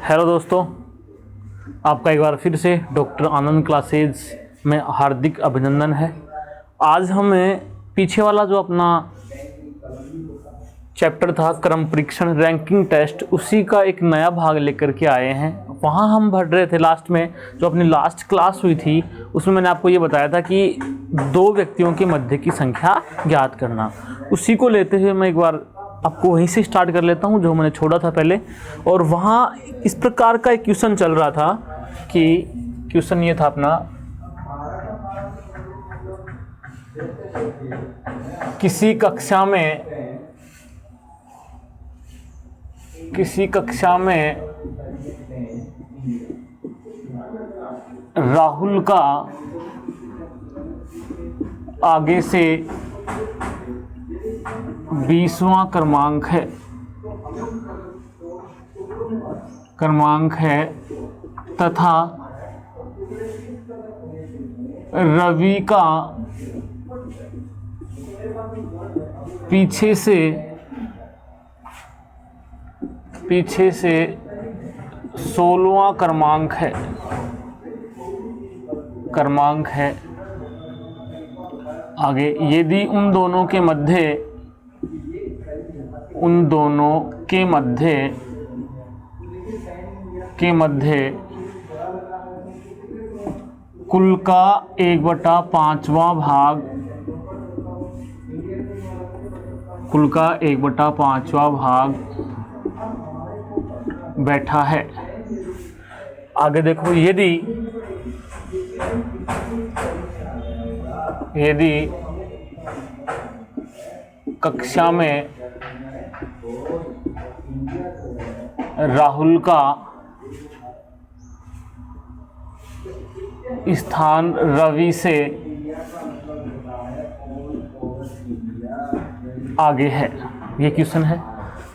Hello दोस्तों, आपका एक बार फिर से डॉक्टर आनंद क्लासेज में हार्दिक अभिनंदन है। आज हमें पीछे वाला जो अपना चैप्टर था क्रम परीक्षण रैंकिंग टेस्ट, उसी का एक नया भाग लेकर के आए हैं। वहाँ हम भर रहे थे लास्ट में, जो अपनी लास्ट क्लास हुई थी उसमें मैंने आपको ये बताया था कि दो व्यक्तियों के मध्य की संख्या ज्ञात करना। उसी को लेते हुए मैं एक बार आपको वहीं से स्टार्ट कर लेता हूं जो मैंने छोड़ा था पहले। और वहाँ इस प्रकार का एक क्वेश्चन चल रहा था कि क्वेश्चन ये था अपना, किसी कक्षा में राहुल का आगे से 20वां क्रमांक है तथा रवि का पीछे से 16वां क्रमांक है। आगे, यदि उन दोनों के मध्य कुल का 1/5वां भाग बैठा है। आगे देखो, यदि कक्षा में राहुल का स्थान रवि से आगे है, ये क्वेश्चन है।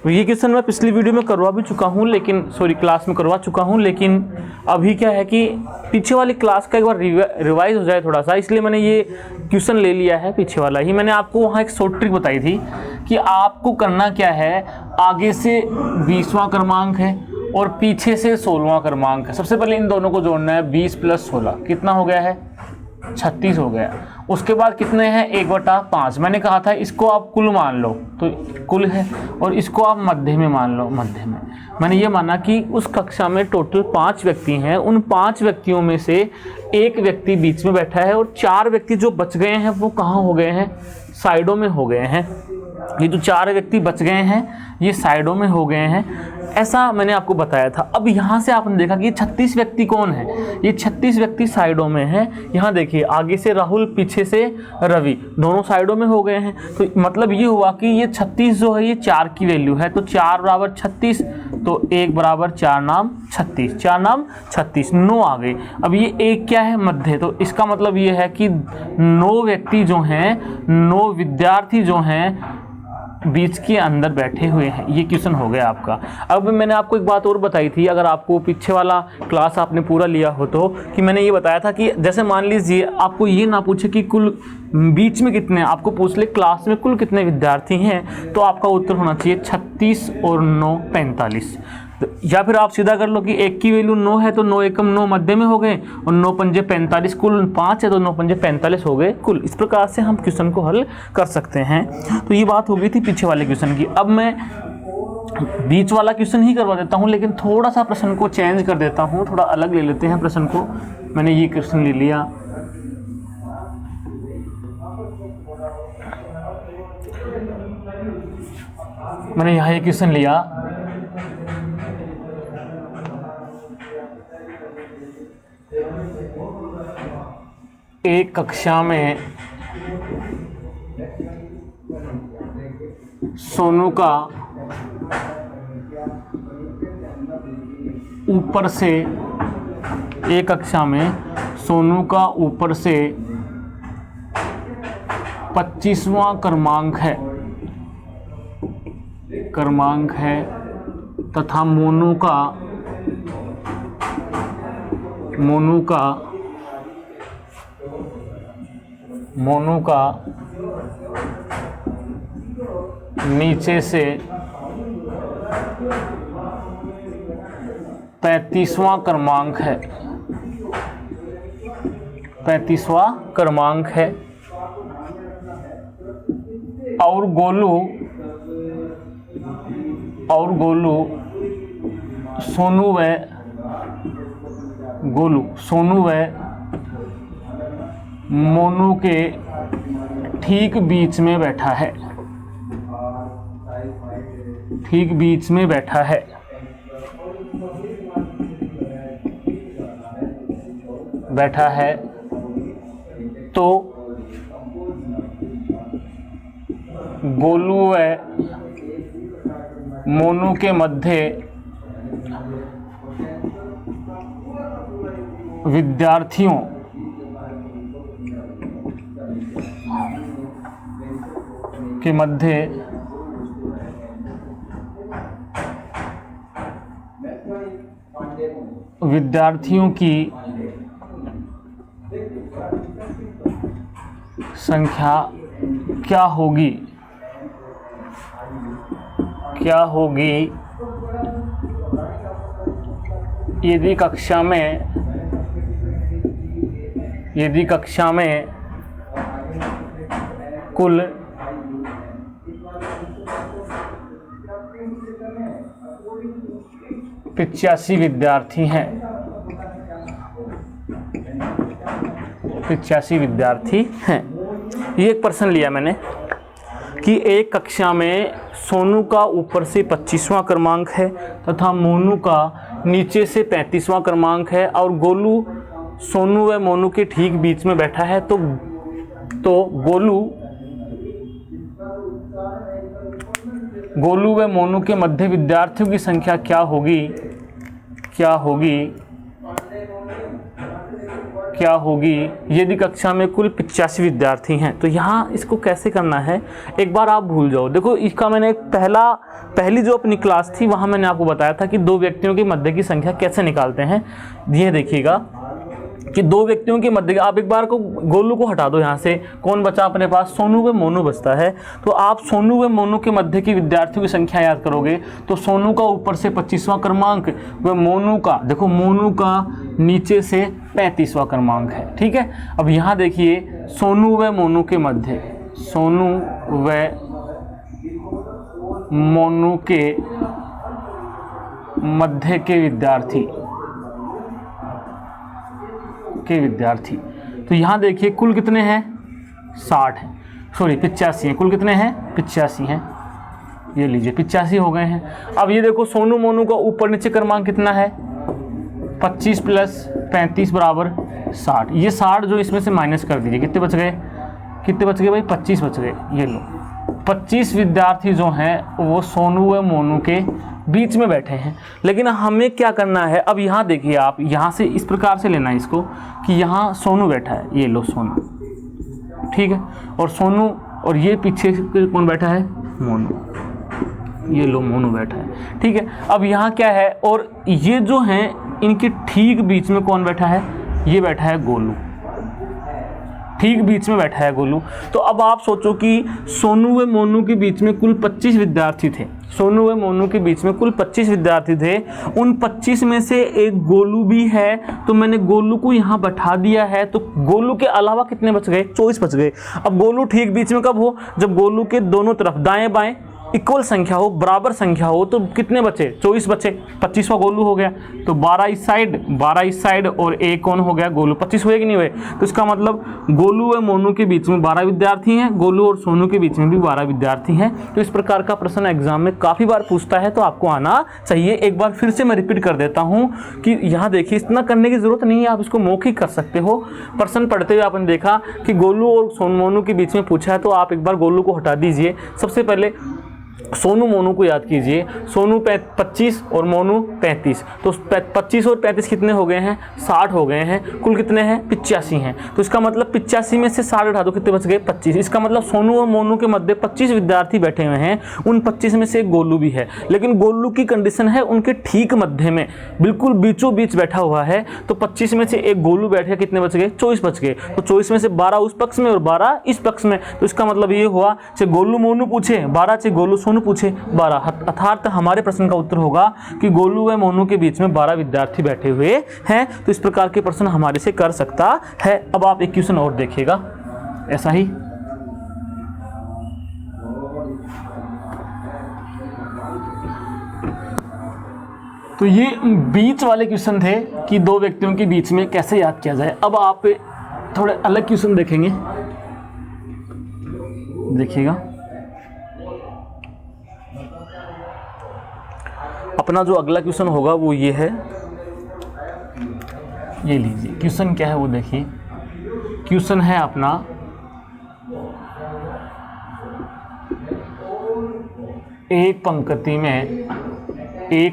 तो ये क्वेश्चन मैं पिछली वीडियो में करवा भी चुका हूँ, क्लास में करवा चुका हूँ, लेकिन अभी क्या है कि पीछे वाली क्लास का एक बार रिवाइज हो जाए थोड़ा सा, इसलिए मैंने ये क्वेश्चन ले लिया है पीछे वाला ही। मैंने आपको वहाँ एक शॉर्ट ट्रिक बताई थी कि आपको करना क्या है, आगे से 20वां क्रमांक है और पीछे से 16वां क्रमांक है। सबसे पहले इन दोनों को जोड़ना है। 20 + 16 कितना हो गया है? 36 हो गया। उसके बाद कितने हैं? 1/5। मैंने कहा था इसको आप कुल मान लो, तो कुल है, और इसको आप मध्य में मान लो, मध्य में। मैंने ये माना कि उस कक्षा में टोटल 5 व्यक्ति हैं, उन 5 व्यक्तियों में से एक व्यक्ति बीच में बैठा है और 4 व्यक्ति जो बच गए हैं वो कहाँ हो गए हैं? साइडों में हो गए हैं। ये जो 4 व्यक्ति बच गए हैं ये साइडों में हो गए हैं, ऐसा मैंने आपको बताया था। अब यहाँ से आपने देखा कि 36 व्यक्ति कौन है? ये 36 व्यक्ति साइडों में हैं। यहाँ देखिए, आगे से राहुल, पीछे से रवि, दोनों साइडों में हो गए हैं। तो मतलब ये हुआ कि ये 36 जो है ये 4 की वैल्यू है, तो 4 = 36, तो 1 = 4 नाम 36, 4 नाम 36, 9 आ गए। अब ये एक क्या है? मध्य। तो इसका मतलब ये है कि 9 व्यक्ति जो हैं, 9 विद्यार्थी जो हैं बीच के अंदर बैठे हुए हैं। ये क्वेश्चन हो गया आपका। अब मैंने आपको एक बात और बताई थी, अगर आपको पीछे वाला क्लास आपने पूरा लिया हो तो, कि मैंने ये बताया था कि जैसे मान लीजिए आपको ये ना पूछे कि कुल बीच में कितने, आपको पूछ ले क्लास में कुल कितने विद्यार्थी हैं, तो आपका उत्तर होना चाहिए 36 और 9 45। या फिर आप सीधा कर लो कि एक की वैल्यू 9 है तो 9 एकम 9 मध्य में हो गए, और 9 पंजे 45, कुल 5 है तो 9 पंजे 45 हो गए कुल। इस प्रकार से हम क्वेश्चन को हल कर सकते हैं। तो ये बात हो गई थी पीछे वाले क्वेश्चन की। अब मैं बीच वाला क्वेश्चन ही करवा देता हूँ, लेकिन थोड़ा सा प्रश्न को चेंज कर देता हूँ, थोड़ा अलग ले लेते हैं प्रश्न को। मैंने ये क्वेश्चन ले लिया, मैंने यहाँ ये क्वेश्चन लिया, एक कक्षा में सोनू का ऊपर से, एक कक्षा में सोनू का ऊपर से 25वां क्रमांक है तथा मोनू का नीचे से 35वां क्रमांक है, 35वां क्रमांक है। और गोलू सोनू व मोनू के ठीक बीच में बैठा है, ठीक बीच में बैठा है। बैठा है तो गोलू व मोनू के मध्य विद्यार्थियों के मध्य विद्यार्थियों की संख्या क्या होगी यदि कक्षा में कुल 85 विद्यार्थी हैं, 85 विद्यार्थी हैं। ये एक प्रश्न लिया मैंने कि एक कक्षा में सोनू का ऊपर से 25वां क्रमांक है तथा मोनू का नीचे से 35वां क्रमांक है और गोलू सोनू व मोनू के ठीक बीच में बैठा है। तो गोलू व मोनू के मध्य विद्यार्थियों की संख्या क्या होगी यदि कक्षा में कुल 85 विद्यार्थी हैं। तो यहाँ इसको कैसे करना है एक बार आप भूल जाओ। देखो इसका मैंने पहली जो अपनी क्लास थी वहाँ मैंने आपको बताया था कि दो व्यक्तियों के मध्य की संख्या कैसे निकालते हैं। ये देखिएगा कि दो व्यक्तियों के मध्य, आप एक बार को गोलू को हटा दो यहाँ से, कौन बचा अपने पास, सोनू व मोनू बचता है। तो आप सोनू व मोनू के मध्य की विद्यार्थियों की संख्या याद करोगे तो सोनू का ऊपर से 25वां क्रमांक व मोनू का, देखो मोनू का नीचे से 35वां क्रमांक है। ठीक है, अब यहाँ देखिए सोनू व मोनू के मध्य, सोनू व मोनू के मध्य के विद्यार्थी तो यहाँ देखिए कुल कितने हैं 60 हैं, सॉरी 85 हैं। कुल कितने हैं 85 हैं, ये लीजिए 85 हो गए हैं। अब ये देखो सोनू मोनू का ऊपर नीचे क्रमांक कितना है 25 प्लस 35 बराबर 60। ये 60 जो इसमें से माइनस कर दीजिए, कितने बच गए भाई 25 बच गए। ये लो 25 विद्यार्थी जो हैं वो सोनू व मोनू के बीच में बैठे हैं। लेकिन हमें क्या करना है, अब यहाँ देखिए आप यहाँ से इस प्रकार से लेना है इसको कि यहाँ सोनू बैठा है, ये लो सोनू, ठीक है, और सोनू और ये पीछे कौन बैठा है मोनू, ये लो मोनू बैठा है। ठीक है, अब यहाँ क्या है और ये जो हैं इनके ठीक बीच में कौन बैठा है, ये बैठा है गोलू, ठीक बीच में बैठा है गोलू। तो अब आप सोचो कि सोनू व मोनू के बीच में कुल 25 विद्यार्थी थे, सोनू व मोनू के बीच में कुल 25 विद्यार्थी थे। उन 25 में से एक गोलू भी है, तो मैंने गोलू को यहाँ बैठा दिया है। तो गोलू के अलावा कितने बच गए 24 बच गए। अब गोलू ठीक बीच में कब हो, जब गोलू के दोनों तरफ दाएं बाएं इक्वल संख्या हो, बराबर संख्या हो। तो कितने बचे 24 बचे, 25वां गोलू हो गया, तो 12 इस साइड और एक कौन हो गया गोलू, 25 हुए कि नहीं हुए। तो इसका मतलब गोलू व मोनू के बीच में 12 विद्यार्थी हैं, गोलू और सोनू के बीच में भी 12 विद्यार्थी हैं। तो इस प्रकार का प्रश्न एग्जाम में काफ़ी बार पूछता है, तो आपको आना चाहिए। एक बार फिर से मैं रिपीट कर देता हूँ कि यहाँ देखिए इतना करने की जरूरत नहीं है, आप इसको मौखिक कर सकते हो। प्रश्न पढ़ते हुए आपने देखा कि गोलू और मोनू के बीच में पूछा है, तो आप एक बार गोलू को हटा दीजिए। सबसे पहले सोनू मोनू को याद कीजिए, सोनू 25 और मोनू 35, तो 25 और 35 कितने हो गए हैं 60 हो गए हैं। कुल कितने हैं 85 हैं। तो इसका मतलब 85 में से 60 उठा दो, कितने बच गए 25। इसका मतलब सोनू और मोनू के मध्य 25 विद्यार्थी बैठे हुए हैं, उन 25 में से एक गोलू भी है। लेकिन गोलू की कंडीशन है उनके ठीक मध्य में, बिल्कुल बीचों बीच बैठा हुआ है। तो 25 में से एक गोलू बैठ गया, कितने बच गए 24 बच गए। तो 24 में से 12 उस पक्ष में और 12 इस पक्ष में। तो इसका मतलब ये हुआ चाहे गोलू मोनू पूछे 12, चाहे गोलू सोनू मोनू पूछे 12, अर्थात हमारे प्रश्न का उत्तर होगा कि गोलू व मोनू के बीच में 12 विद्यार्थी बैठे हुए हैं। तो इस प्रकार के प्रश्न हमारे से कर सकता है। अब आप एक क्वेश्चन और देखिएगा ऐसा ही। तो ये बीच वाले क्वेश्चन थे कि दो व्यक्तियों के बीच में कैसे याद किया जाए। अब आप थोड़े अलग क्वेश्चन देखेंगे, देखिएगा। अपना जो अगला क्वेश्चन होगा वो ये है, ये लीजिए। क्वेश्चन क्या है वो देखिए। क्वेश्चन है अपना एक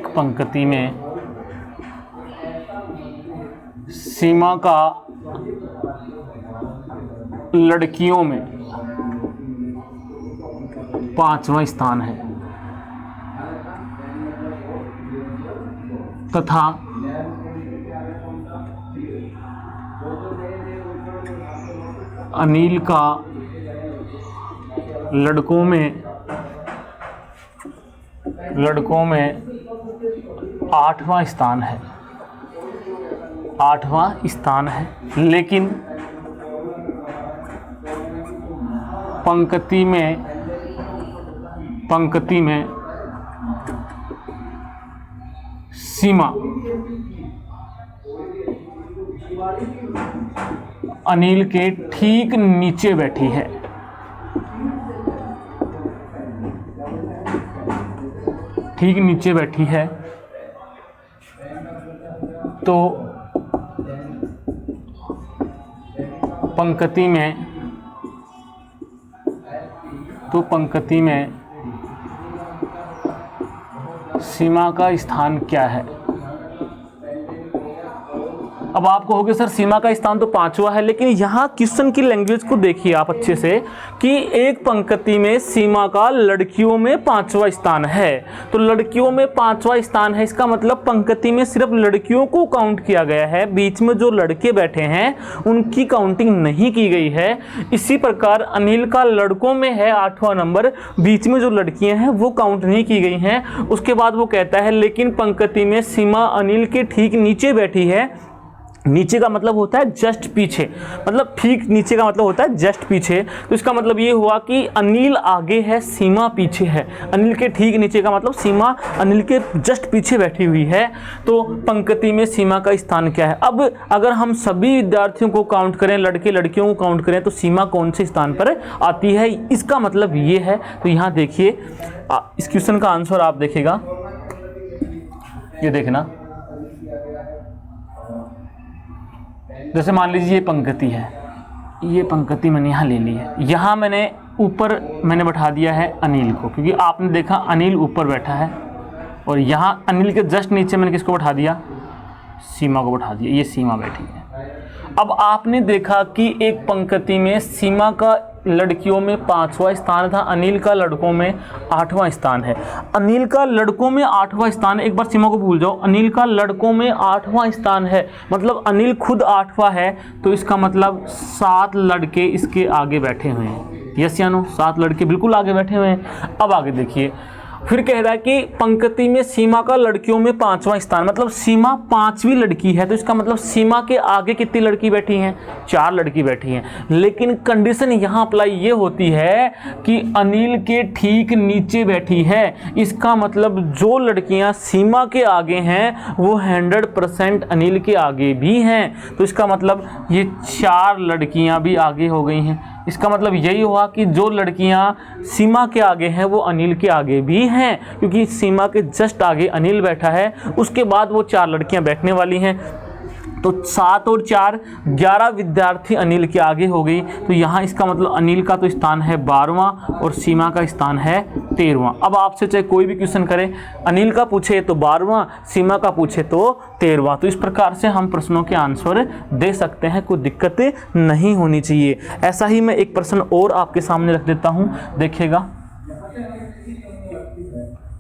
पंक्ति में सीमा का लड़कियों में 5वां स्थान है तथा अनिल का लड़कों में 8वां स्थान है, लेकिन पंक्ति में सीमा अनिल के ठीक नीचे बैठी है। ठीक नीचे बैठी है तो पंक्ति में सीमा का स्थान क्या है। अब आप कहोगे सर सीमा का स्थान तो 5वां है, लेकिन यहाँ क्वेश्चन की लैंग्वेज को देखिए आप अच्छे से कि एक पंक्ति में सीमा का लड़कियों में 5वां स्थान है। तो लड़कियों में 5वां स्थान है, इसका मतलब पंक्ति में सिर्फ लड़कियों को काउंट किया गया है, बीच में जो लड़के बैठे हैं उनकी काउंटिंग नहीं की गई है। इसी प्रकार अनिल का लड़कों में है 8वां नंबर, बीच में जो लड़कियां हैं वो काउंट नहीं की गई हैं। उसके बाद वो कहता है लेकिन पंक्ति में सीमा अनिल के ठीक नीचे बैठी है। नीचे का मतलब होता है जस्ट पीछे, मतलब ठीक नीचे का मतलब होता है जस्ट पीछे। तो इसका मतलब ये हुआ कि अनिल आगे है, सीमा पीछे है। अनिल के ठीक नीचे का मतलब सीमा अनिल के जस्ट पीछे बैठी हुई है। तो पंक्ति में सीमा का स्थान क्या है। अब अगर हम सभी विद्यार्थियों को काउंट करें, लड़के लड़कियों को काउंट करें, तो सीमा कौन से स्थान पर आती है, इसका मतलब ये है। तो यहाँ देखिए इस क्वेश्चन का आंसर आप देखिएगा, ये देखना। जैसे मान लीजिए ये पंक्ति है, ये पंक्ति मैंने यहाँ ले ली है। यहाँ मैंने ऊपर मैंने बैठा दिया है अनिल को, क्योंकि आपने देखा अनिल ऊपर बैठा है, और यहाँ अनिल के जस्ट नीचे मैंने किसको बैठा दिया, सीमा को बैठा दिया। ये सीमा बैठी है। अब आपने देखा कि एक पंक्ति में सीमा का लड़कियों में 5वां स्थान था, अनिल का लड़कों में 8वां स्थान है। अनिल का लड़कों में 8वां स्थान, एक बार सीमा को भूल जाओ, अनिल का लड़कों में 8वां स्थान है, मतलब अनिल खुद 8वां है। तो इसका मतलब 7 लड़के इसके आगे बैठे हुए हैं। यस या नो, 7 लड़के बिल्कुल आगे बैठे हुए हैं। अब आगे देखिए, फिर कह रहा है कि पंक्ति में सीमा का लड़कियों में 5वां स्थान, मतलब सीमा 5वीं लड़की है। तो इसका मतलब सीमा के आगे कितनी लड़की बैठी हैं, 4 लड़की बैठी हैं। लेकिन कंडीशन यहाँ अप्लाई ये होती है कि अनिल के ठीक नीचे बैठी है। इसका मतलब जो लड़कियाँ सीमा के आगे हैं वो 100% अनिल के आगे भी हैं। तो इसका मतलब ये 4 लड़कियाँ भी आगे हो गई हैं। इसका मतलब यही हुआ कि जो लड़कियां सीमा के आगे हैं वो अनिल के आगे भी हैं, क्योंकि सीमा के जस्ट आगे अनिल बैठा है, उसके बाद वो 4 लड़कियां बैठने वाली हैं। तो 7 और 4 11 विद्यार्थी अनिल के आगे हो गई। तो यहाँ इसका मतलब अनिल का तो स्थान है 12वां और सीमा का स्थान है 13वां। अब आपसे चाहे कोई भी क्वेश्चन करें, अनिल का पूछे तो 12वां, सीमा का पूछे तो 13वां। तो इस प्रकार से हम प्रश्नों के आंसर दे सकते हैं, कोई दिक्कत नहीं होनी चाहिए। ऐसा ही मैं एक प्रश्न और आपके सामने रख देता हूँ, देखिएगा।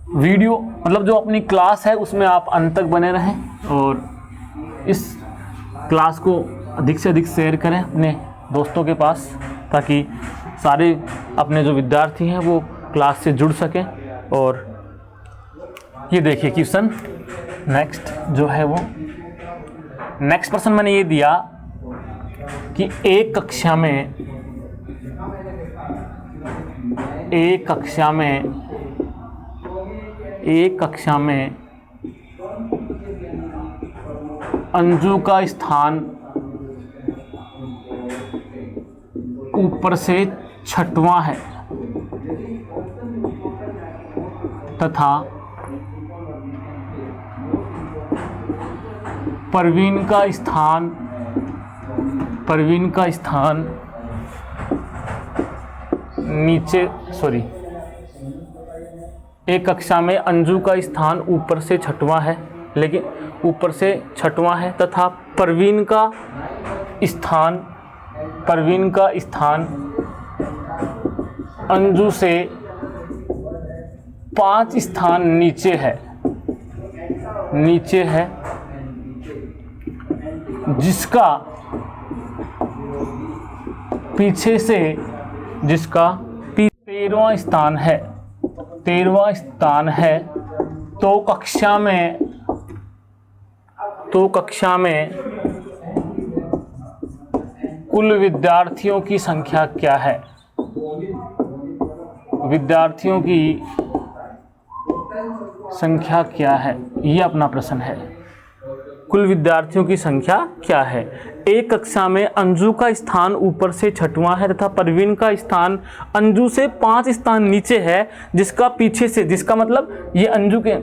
वीडियो मतलब जो अपनी क्लास है उसमें आप अंत तक बने रहें और इस क्लास को अधिक से अधिक शेयर करें अपने दोस्तों के पास, ताकि सारे अपने जो विद्यार्थी हैं वो क्लास से जुड़ सकें। और ये देखिए क्वेश्चन नेक्स्ट जो है वो नेक्स्ट प्रश्न मैंने ये दिया कि एक कक्षा में अंजू का स्थान ऊपर से 6वां है तथा परवीन का स्थान नीचे एक कक्षा में अंजू का स्थान ऊपर से 6वां है, लेकिन ऊपर से 6वां है तथा परवीन का स्थान अंजू से 5 स्थान नीचे है जिसका पीछे से 13वां स्थान है तो कक्षा में कुल विद्यार्थियों की संख्या क्या है? विद्यार्थियों की संख्या क्या है, ये अपना प्रश्न है। कुल विद्यार्थियों की संख्या क्या है? एक कक्षा में अंजू का स्थान ऊपर से 6वां है तथा परवीन का स्थान अंजू से 5 स्थान नीचे है, जिसका पीछे से, जिसका मतलब ये अंजू के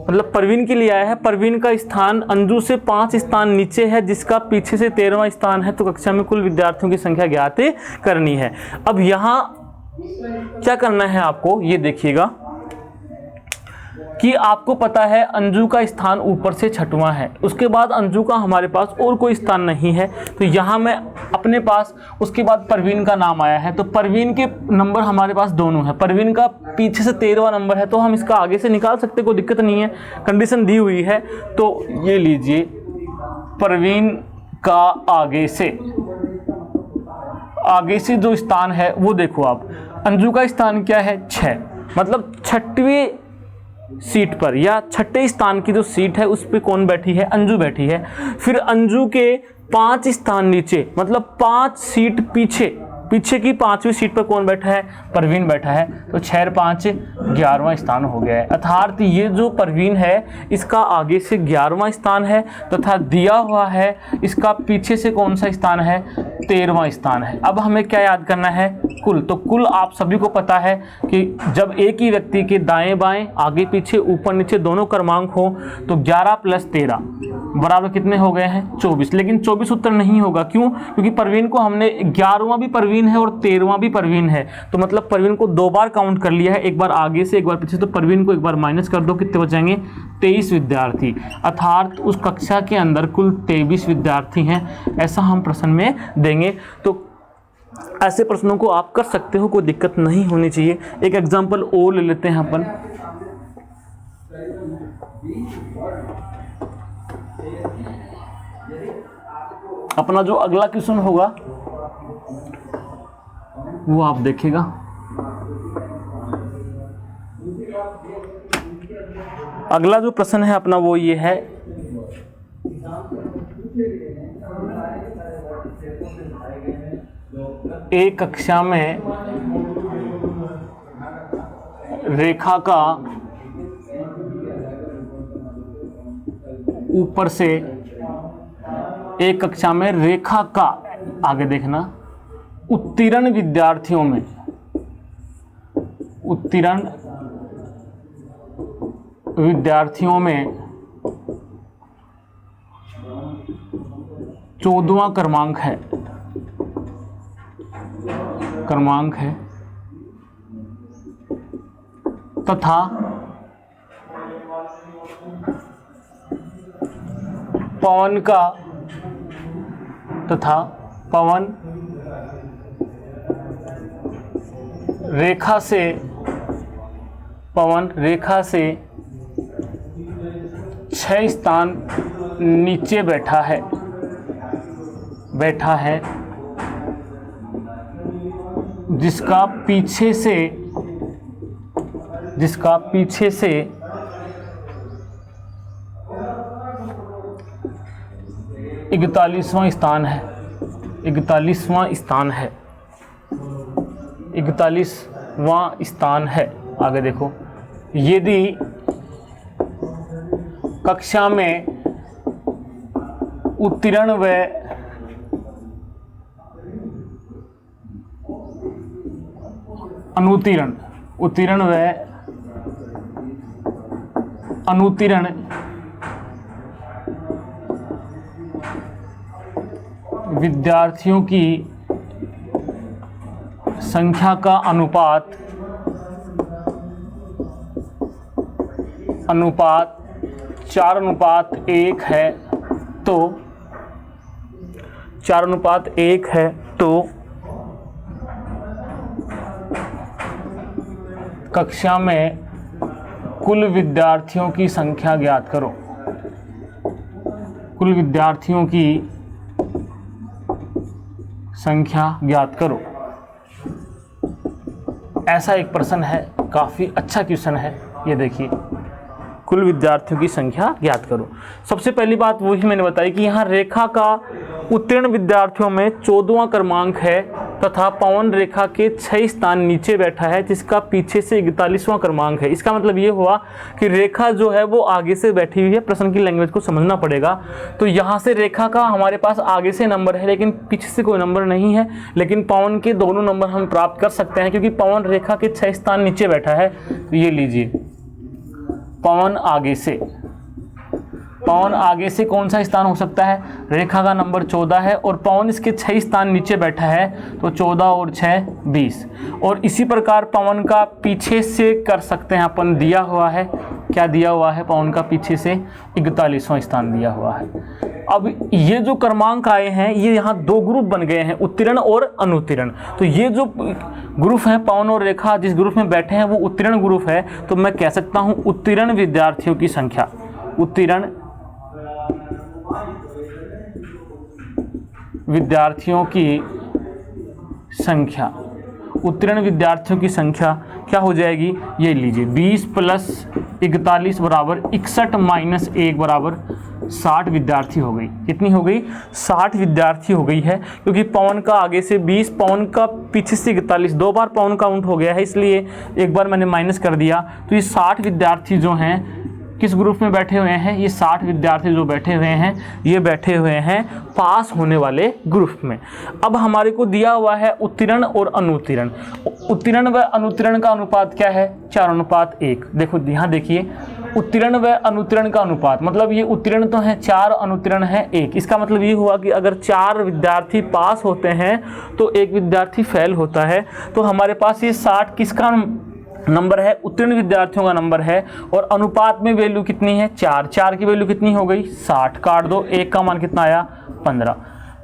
मतलब परवीन के लिए आया है। परवीन का स्थान अंजू से 5 स्थान नीचे है, जिसका पीछे से 13वां स्थान है, तो कक्षा में कुल विद्यार्थियों की संख्या ज्ञात करनी है। अब यहाँ क्या करना है आपको, ये देखिएगा कि आपको पता है अंजू का स्थान ऊपर से 6वां है, उसके बाद अंजू का हमारे पास और कोई स्थान नहीं है, तो यहाँ मैं अपने पास उसके बाद परवीन का नाम आया है, तो परवीन के नंबर हमारे पास दोनों है। परवीन का पीछे से 13वां नंबर है, तो हम इसका आगे से निकाल सकते, कोई दिक्कत नहीं है, कंडीशन दी हुई है। तो ये लीजिए परवीन का आगे से जो स्थान है वो देखो आप, अंजू का स्थान क्या है 6, मतलब 6वीं सीट पर या 6ठे स्थान की जो सीट है उस पे कौन बैठी है? अंजू बैठी है। फिर अंजू के 5 स्थान नीचे, मतलब 5 सीट पीछे की 5वीं सीट पर कौन बैठा है? परवीन बैठा है। तो 6 और 5 11वां स्थान हो गया है। अर्थात ये जो परवीन है इसका आगे से 11वां स्थान है तथा दिया हुआ है इसका पीछे से कौन सा स्थान है? 13वां स्थान है। अब हमें क्या याद करना है? कुल। तो कुल आप सभी को पता है कि जब एक ही व्यक्ति के दाएं बाएं आगे पीछे ऊपर नीचे दोनों क्रमांक हो तो 11 + 13 बराबर कितने हो गए हैं? 24। लेकिन 24 उत्तर नहीं होगा, क्यों? क्योंकि परवीन को हमने 11वां भी परवीन है और 13वां भी परवीन है, तो मतलब परवीन को 2 बार काउंट कर लिया है, एक बार आगे से एक बार पीछे, तो परवीन को एक बार माइनस कर दो, कितने बचेंगे? 23 विद्यार्थी। अर्थात उस कक्षा के अंदर कुल 23 विद्यार्थी हैं, ऐसा हम प्रश्न में देंगे। तो ऐसे प्रश्नों को आप कर सकते हो, कोई दिक्कत नहीं होनी चाहिए। एक एग्जाम्पल और ले लेते हैं अपन। अपना जो अगला क्वेश्चन होगा वो आप देखिएगा। अगला जो प्रश्न है अपना वो ये है, एक कक्षा में रेखा का ऊपर से, एक कक्षा में रेखा का, आगे देखना, उत्तीर्ण विद्यार्थियों में 14वां क्रमांक है तथा पवन रेखा से 6 स्थान नीचे बैठा है, जिसका पीछे से जिसका पीछे से 41वां स्थान है, 41वां स्थान है, 41वां स्थान है। आगे देखो, यदि कक्षा में उत्तीर्ण व अनुत्तीर्ण, उत्तीर्ण व अनुत्तीर्ण विद्यार्थियों की संख्या का अनुपात 4:1 है, तो 4:1 है, तो कक्षा में कुल विद्यार्थियों की संख्या ज्ञात करो। कुल विद्यार्थियों की संख्या ज्ञात करो। ऐसा एक प्रश्न है, काफ़ी अच्छा क्वेश्चन है। ये देखिए, कुल विद्यार्थियों की संख्या ज्ञात करो। सबसे पहली बात वही मैंने बताई कि यहाँ रेखा का उत्तीर्ण विद्यार्थियों में 14वां क्रमांक है तथा पवन रेखा के 6 स्थान नीचे बैठा है, जिसका पीछे से 41वां क्रमांक है। इसका मतलब ये हुआ कि रेखा जो है वो आगे से बैठी हुई है। प्रश्न की लैंग्वेज को समझना पड़ेगा। तो यहाँ से रेखा का हमारे पास आगे से नंबर है, लेकिन पीछे से कोई नंबर नहीं है। लेकिन पवन के दोनों नंबर हम प्राप्त कर सकते हैं, क्योंकि पवन रेखा के 6 स्थान नीचे बैठा है। तो ये लीजिए, पवन आगे से, पवन आगे से कौन सा स्थान हो सकता है? रेखा का नंबर 14 है और पवन इसके 6 स्थान नीचे बैठा है, तो 14 और 6 20। और इसी प्रकार पवन का पीछे से कर सकते हैं अपन, दिया हुआ है, क्या दिया हुआ है? पवन का पीछे से 41वां स्थान दिया हुआ है। अब ये जो क्रमांक आए हैं, ये यहाँ 2 ग्रुप बन गए हैं, उत्तीर्ण और अनुत्तीर्ण। तो ये जो ग्रुप है, पवन और रेखा जिस ग्रुप में बैठे हैं वो उत्तीर्ण ग्रुप है। तो मैं कह सकता हूँ उत्तीर्ण विद्यार्थियों की संख्या, उत्तीर्ण विद्यार्थियों की संख्या, उत्तीर्ण विद्यार्थियों की संख्या क्या हो जाएगी? ये लीजिए, 20 + 41 बराबर 61 - 1 बराबर 60 विद्यार्थी हो गई। कितनी हो गई? 60 विद्यार्थी हो गई है, क्योंकि पवन का आगे से 20, पवन का पीछे से 41, 2 बार पवन काउंट हो गया है, इसलिए एक बार मैंने माइनस कर दिया। तो ये 60 विद्यार्थी जो हैं किस ग्रुप में बैठे हुए हैं? ये 60 विद्यार्थी जो बैठे हुए हैं, ये बैठे हुए हैं पास होने वाले ग्रुप में। अब हमारे को दिया हुआ है उत्तीर्ण और अनुत्तीर्ण। उत्तीर्ण व अनुत्तीर्ण का अनुपात क्या है? 4:1। देखो यहाँ देखिए, उत्तीर्ण व अनुत्तीर्ण का अनुपात, मतलब ये उत्तीर्ण तो है 4, अनुत्तीर्ण है 1। इसका मतलब ये हुआ कि अगर 4 विद्यार्थी पास होते हैं तो 1 विद्यार्थी फेल होता है। तो हमारे पास ये 60 किसका नंबर है? उत्तीर्ण विद्यार्थियों का नंबर है। और अनुपात में वैल्यू कितनी है? 4। 4 की वैल्यू कितनी हो गई? 60। काट दो, 1 का मान कितना आया? 15।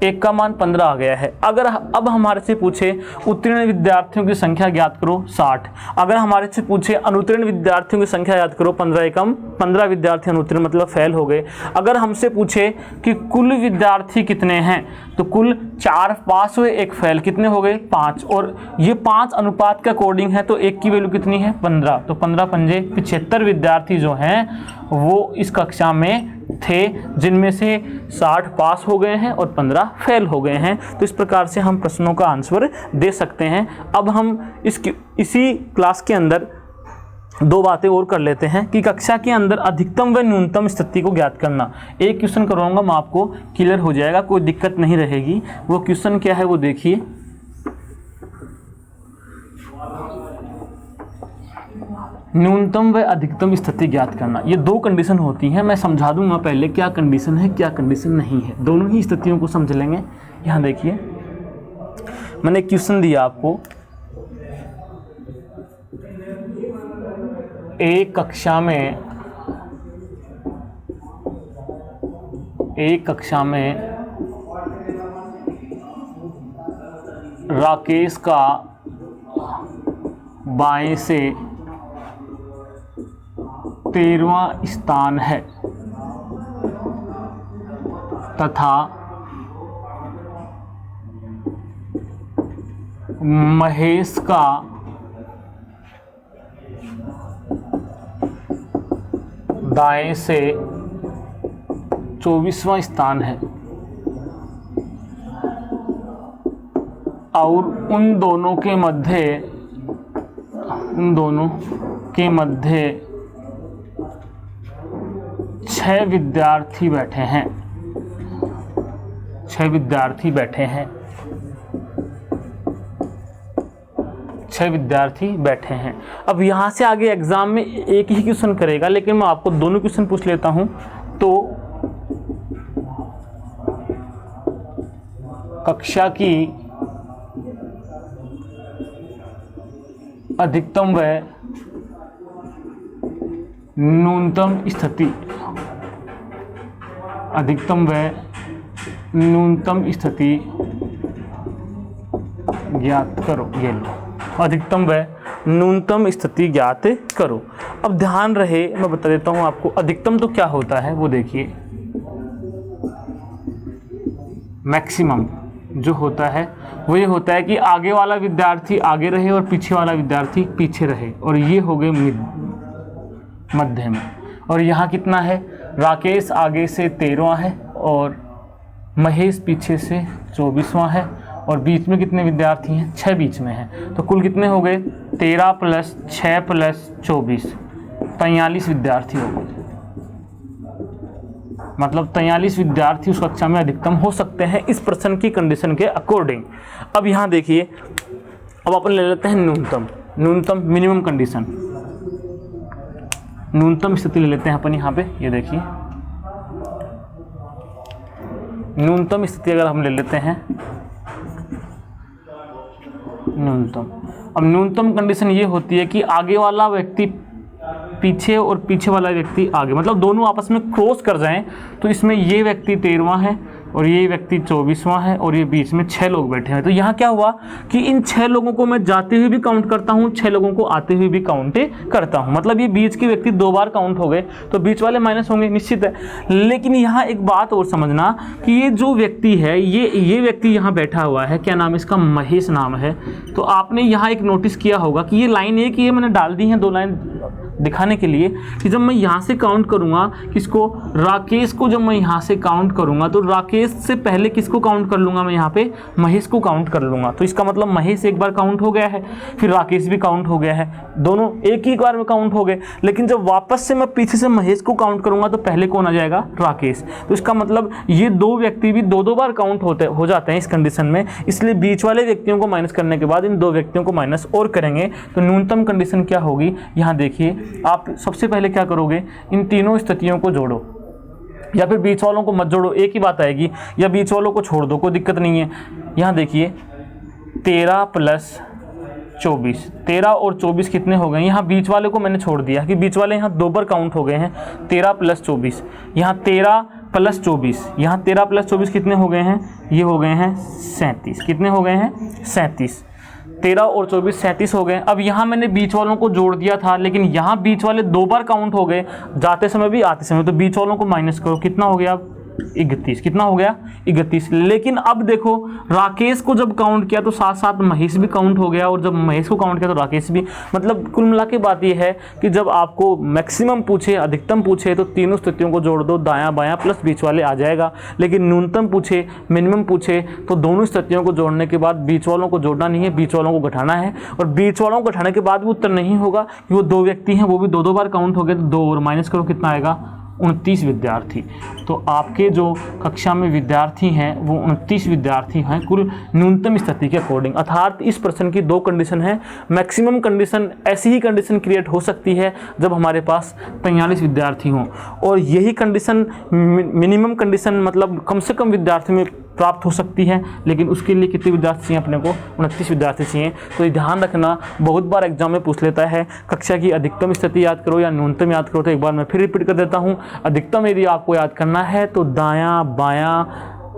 1 का मान 15 आ गया है। अगर अब हमारे से पूछे उत्तीर्ण विद्यार्थियों की संख्या ज्ञात करो, 60। अगर हमारे से पूछे अनुत्तीर्ण विद्यार्थियों की संख्या ज्ञात करो, 15 एकम 15 विद्यार्थी अनुत्तीर्ण, मतलब फेल हो गए। अगर हमसे पूछे कि कुल विद्यार्थी कितने हैं, तो कुल 4 पास हुए, 1 फेल, कितने हो गए? 5। और ये 5 अनुपात के अकॉर्डिंग है, तो 1 की वैल्यू कितनी है? 15। तो 15 पंजे 75 विद्यार्थी जो हैं वो इस कक्षा में थे, जिनमें से 60 पास हो गए हैं और 15 फेल हो गए हैं। तो इस प्रकार से हम प्रश्नों का आंसर दे सकते हैं। अब हम इसी क्लास के अंदर 2 बातें और कर लेते हैं कि कक्षा के अंदर अधिकतम व न्यूनतम स्थिति को ज्ञात करना। एक क्वेश्चन करवाऊंगा मैं, आपको क्लियर हो जाएगा, कोई दिक्कत नहीं रहेगी। वो क्वेश्चन क्या है वो देखिए। न्यूनतम व अधिकतम स्थिति ज्ञात करना, ये 2 कंडीशन होती हैं। मैं समझा दूंगा पहले क्या कंडीशन है, क्या कंडीशन नहीं है। दोनों ही स्थितियों को समझ लेंगे। यहाँ देखिए, मैंने क्वेश्चन दिया आपको, एक कक्षा में राकेश का बाएं से 13वां स्थान है तथा महेश का दाएं से 24वां स्थान है और उन दोनों के मध्य 6 विद्यार्थी बैठे हैं। 6 विद्यार्थी बैठे हैं। 6 विद्यार्थी बैठे हैं। अब यहाँ से आगे एग्जाम में एक ही क्वेश्चन करेगा, लेकिन मैं आपको दोनों क्वेश्चन पूछ लेता हूँ। तो कक्षा की अधिकतम व न्यूनतम स्थिति, अधिकतम व न्यूनतम स्थिति ज्ञात करो। ये लो, अधिकतम व न्यूनतम स्थिति ज्ञात करो। अब ध्यान रहे, मैं बता देता हूं आपको अधिकतम तो क्या होता है वो देखिए। मैक्सिमम जो होता है वो ये होता है कि आगे वाला विद्यार्थी आगे रहे और पीछे वाला विद्यार्थी पीछे रहे, और ये हो गए मध्य में। और यहाँ कितना है, राकेश आगे से 13वां है और महेश पीछे से 24वां है, और बीच में कितने विद्यार्थी हैं, 6 बीच में हैं। तो कुल कितने हो गए, 13 + 6 + 24, 43 विद्यार्थी हो गए। मतलब 43 विद्यार्थी उस कक्षा में अधिकतम हो सकते हैं इस प्रश्न की कंडीशन के अकॉर्डिंग। अब यहाँ देखिए, अब अपन ले लेते हैं न्यूनतम मिनिमम कंडीशन, न्यूनतम स्थिति ले लेते हैं अपन यहाँ पे। ये देखिए न्यूनतम स्थिति अगर हम ले लेते हैं न्यूनतम, अब न्यूनतम कंडीशन ये होती है कि आगे वाला व्यक्ति पीछे और पीछे वाला व्यक्ति आगे, मतलब दोनों आपस में क्रॉस कर जाएं। तो इसमें ये व्यक्ति 13वां है और ये व्यक्ति 24वां है और ये बीच में 6 लोग बैठे हैं। तो यहाँ क्या हुआ कि इन 6 लोगों को मैं जाते हुए भी काउंट करता हूँ, 6 लोगों को आते हुए भी काउंट करता हूँ। मतलब ये बीच के व्यक्ति 2 बार काउंट हो गए, तो बीच वाले माइनस होंगे, निश्चित है। लेकिन यहाँ एक बात और समझना कि ये जो व्यक्ति है, ये व्यक्ति यहाँ बैठा हुआ है, क्या नाम है इसका, महेश नाम है। तो आपने यहाँ एक नोटिस किया होगा कि ये लाइन एक ये मैंने डाल दी है, 2 लाइन दिखाने के लिए कि जब मैं यहाँ से काउंट करूँगा किसको, राकेश को, जब मैं यहाँ से काउंट करूँगा तो राकेश से पहले किसको काउंट कर लूँगा, मैं यहाँ पे महेश को काउंट कर लूँगा। तो इसका मतलब महेश एक बार काउंट हो गया है, फिर राकेश भी काउंट हो गया है, दोनों एक ही बार में काउंट हो गए। लेकिन जब वापस से मैं पीछे से महेश को काउंट करूँगा तो पहले कौन आ जाएगा, राकेश। तो इसका मतलब ये 2 व्यक्ति भी 2 बार काउंट हो जाते हैं इस कंडीशन में, इसलिए बीच वाले व्यक्तियों को माइनस करने के बाद इन 2 व्यक्तियों को माइनस और करेंगे। तो न्यूनतम कंडीशन क्या होगी, यहाँ देखिए आप सबसे पहले क्या करोगे, इन तीनों स्थितियों को जोड़ो, या फिर बीच वालों को मत जोड़ो, एक ही बात आएगी, या बीच वालों को छोड़ दो, कोई दिक्कत नहीं है। यहाँ देखिए 13 + 24, 13 और 24 कितने हो गए, यहाँ बीच वाले को मैंने छोड़ दिया कि बीच वाले यहाँ 2 बार काउंट हो गए हैं। 13 + 24, यहाँ 13 + 24, यहाँ 13 + 24 कितने हो गए हैं, ये हो गए हैं 37। कितने हो गए हैं, 37। 13 और 24 37 हो गए। अब यहाँ मैंने बीच वालों को जोड़ दिया था, लेकिन यहाँ बीच वाले 2 बार काउंट हो गए, जाते समय भी आते समय, तो बीच वालों को माइनस करो, कितना हो गया, 31। कितना हो गया, 31। लेकिन अब देखो राकेश को जब काउंट किया तो साथ साथ महेश भी काउंट हो गया, और जब महेश को काउंट किया तो राकेश भी। मतलब कुल मिला के बात यह है कि जब आपको मैक्सिमम पूछे, अधिकतम पूछे, तो तीनों स्थितियों को जोड़ दो, दायां बायां प्लस बीच वाले आ जाएगा। लेकिन न्यूनतम पूछे, मिनिमम पूछे, तो दोनों स्थितियों को जोड़ने के बाद बीच वालों को जोड़ना नहीं है, बीच वालों को घटाना है। और बीच वालों को घटाने के बाद भी उत्तर नहीं होगा कि वो 2 व्यक्ति हैं, वो भी 2 बार काउंट हो गए, तो 2 और माइनस करो, कितना आएगा, 29 विद्यार्थी। तो आपके जो कक्षा में विद्यार्थी हैं वो 29 विद्यार्थी हैं कुल न्यूनतम स्थिति के अकॉर्डिंग। अर्थात इस प्रश्न की 2 कंडीशन है। मैक्सिमम कंडीशन ऐसी ही कंडीशन क्रिएट हो सकती है जब हमारे पास 43 विद्यार्थी हों, और यही कंडीशन मिनिमम कंडीशन मतलब कम से कम विद्यार्थी में प्राप्त हो सकती है। लेकिन उसके लिए कितने विद्यार्थी चाहिए अपने को, 29 विद्यार्थी चाहिए। तो ये ध्यान रखना, बहुत बार एग्जाम में पूछ लेता है कक्षा की अधिकतम स्थिति याद करो या न्यूनतम याद करो। तो एक बार मैं फिर रिपीट कर देता हूँ, अधिकतम यदि आपको याद करना है तो दायां बायां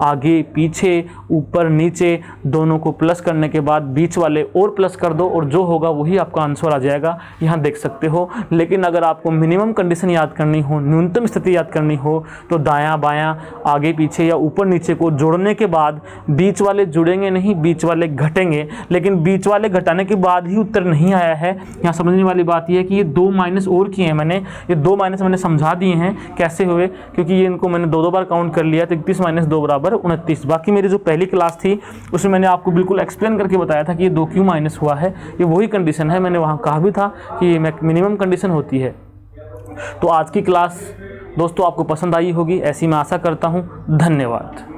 आगे पीछे ऊपर नीचे दोनों को प्लस करने के बाद बीच वाले और प्लस कर दो और जो होगा वही आपका आंसर आ जाएगा, यहाँ देख सकते हो। लेकिन अगर आपको मिनिमम कंडीशन याद करनी हो, न्यूनतम स्थिति याद करनी हो, तो दायां बायां आगे पीछे या ऊपर नीचे को जोड़ने के बाद बीच वाले जुड़ेंगे नहीं, बीच वाले घटेंगे। लेकिन बीच वाले घटाने के बाद ही उत्तर नहीं आया है। यहाँ समझने वाली बात यह है कि ये 2 माइनस और किए हैं मैंने, ये 2 माइनस मैंने समझा दिए हैं कैसे हुए, क्योंकि ये इनको मैंने 2 बार काउंट कर लिया। तो 31 माइनस 2 बराबर 29। बाकी मेरी जो पहली क्लास थी उसमें मैंने आपको बिल्कुल एक्सप्लेन करके बताया था कि ये 2 क्यों माइनस हुआ है। ये वही कंडीशन है, मैंने वहाँ कहा भी था कि ये मिनिमम कंडीशन होती है। तो आज की क्लास दोस्तों आपको पसंद आई होगी, ऐसी मैं आशा करता हूँ। धन्यवाद।